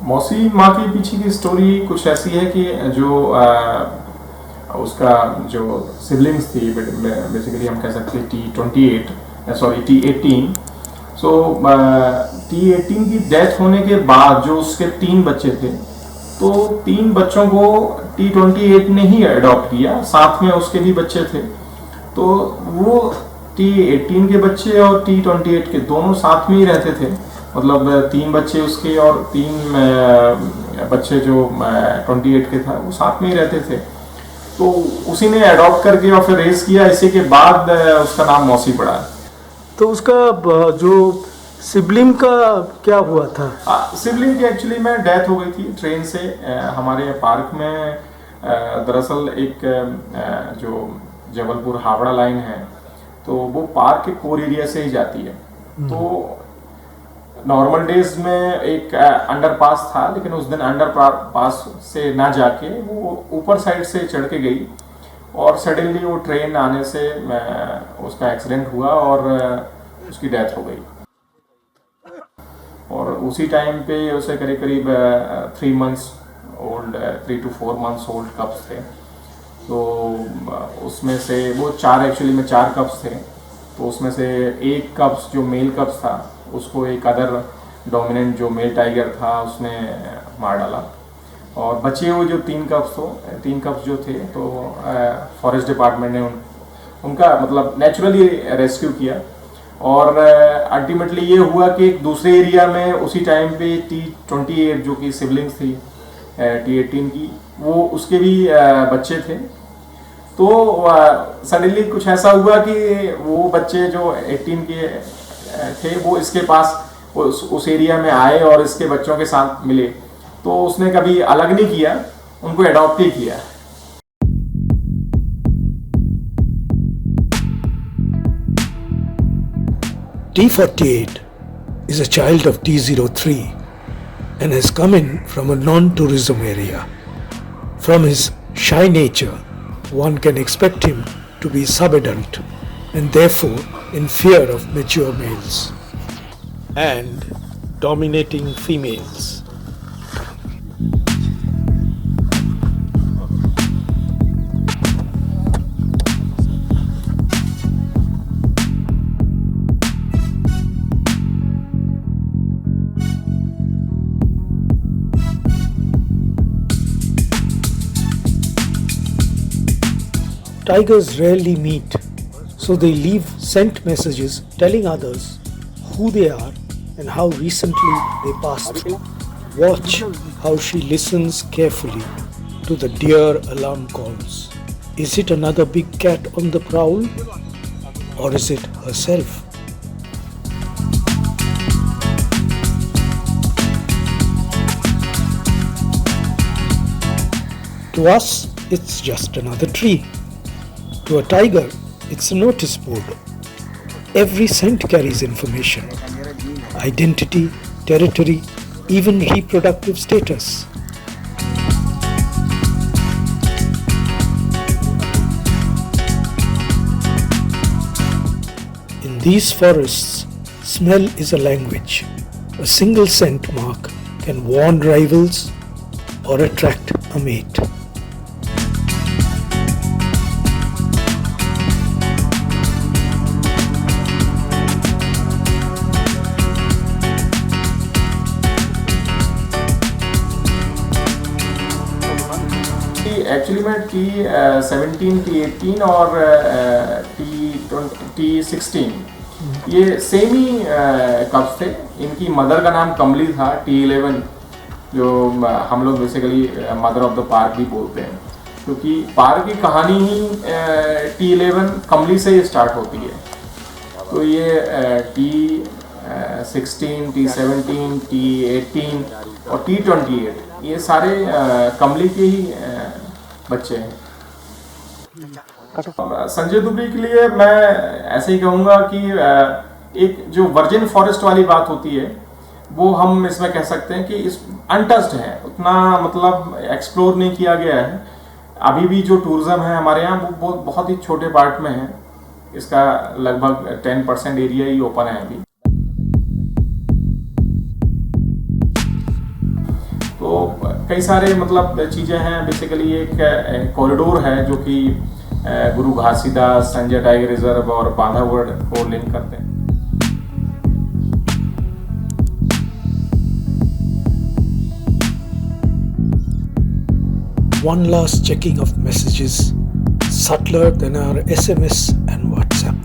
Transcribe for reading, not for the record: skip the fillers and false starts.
मौसी माँ के पीछे की स्टोरी कुछ ऐसी है कि जो उसका जो सिबलिंग्स थी, बेसिकली हम कह सकते हैं T18, सो T18 की डेथ होने के बाद जो उसके 3 बच्चे थे, तो 3 बच्चों को T28 ने ही अडॉप्ट किया, साथ में उसके भी बच्चे थे। तो वो T18 के बच्चे और T28 के दोनों साथ में ही रहते थे, मतलब 3 बच्चे उसके और 3 बच्चे जो 28 के था वो साथ में ही रहते थे। तो उसी ने अडॉप्ट करके और फिर रेस किया, इसी के बाद उसका नाम मौसी पड़ा। तो उसका जो सिबलिंग का क्या हुआ था? सिबलिंग की एक्चुअली में डेथ हो गई थी ट्रेन से। हमारे पार्क में दरअसल एक जो जबलपुर हावड़ा लाइन है, तो वो पार्क के कोर एरिया से ही जाती है। तो नॉर्मल डेज में एक अंडरपास था, लेकिन उस दिन अंडरपास से ना जाके वो ऊपर साइड से चढ़ के गई और सडनली वो ट्रेन आने से उसका एक्सीडेंट हुआ और उसकी डेथ हो गई। और उसी टाइम पे उसे करीब करीब 3 to 4 months ओल्ड कप्स थे। तो उसमें से वो 4 कप्स थे। तो उसमें से एक कप्स जो मेल कप्स था, उसको एक अदर डोमिनेंट जो मेल टाइगर था उसने मार डाला, और बचे हुए जो 3 कप्स जो थे, तो फॉरेस्ट डिपार्टमेंट ने उनका मतलब नेचुरली रेस्क्यू किया। और अल्टीमेटली ये हुआ कि एक दूसरे एरिया में उसी टाइम पे T28 जो कि सिबलिंग्स थी T18 की, वो उसके भी बच्चे थे। तो सडनली कुछ ऐसा हुआ कि वो बच्चे जो 18 के थे वो इसके पास उस एरिया में आए और इसके बच्चों के साथ मिले। तो उसने कभी अलग नहीं किया, उनको अडॉप्ट ही किया। T48 is a child of T03 and has come in from a non-tourism area. From his shy nature, one can expect him to be subadult and therefore in fear of mature males and dominating females. Tigers rarely meet, so they leave scent messages telling others who they are and how recently they passed through. Watch how she listens carefully to the deer alarm calls. Is it another big cat on the prowl, or is it herself? To us, it's just another tree. To a tiger, it's a notice board. Every scent carries information: identity, territory, even reproductive status. In these forests, smell is a language. A single scent mark can warn rivals or attract a mate. Actually में T17, T18 और T16 ये same ही cups थे। इनकी mother का नाम कमली था। T11 जो हम लोग basically mother of the park भी बोलते हैं, क्योंकि पार्क की कहानी ही T11 कमली से ही स्टार्ट होती है। तो ये T16, T17, T18 और T28 ये सारे कमली के ही बच्चे हैं। संजय दुबे के लिए मैं ऐसे ही कहूँगा कि एक जो वर्जिन फॉरेस्ट वाली बात होती है, वो हम इसमें कह सकते हैं कि इस अनटच्ड है, उतना मतलब एक्सप्लोर नहीं किया गया है। अभी भी जो टूरिज्म है हमारे यहाँ वो बहुत ही छोटे पार्ट में है। इसका लगभग 10% एरिया ही ओपन है अभी। कई सारे मतलब चीज़ें हैं। बेसिकली एक कॉरिडोर है जो कि गुरु घासीदास, संजय टाइगर रिजर्व और बांधवगढ़ को लिंक करते हैं। One last checking of messages, subtler than our SMS and WhatsApp.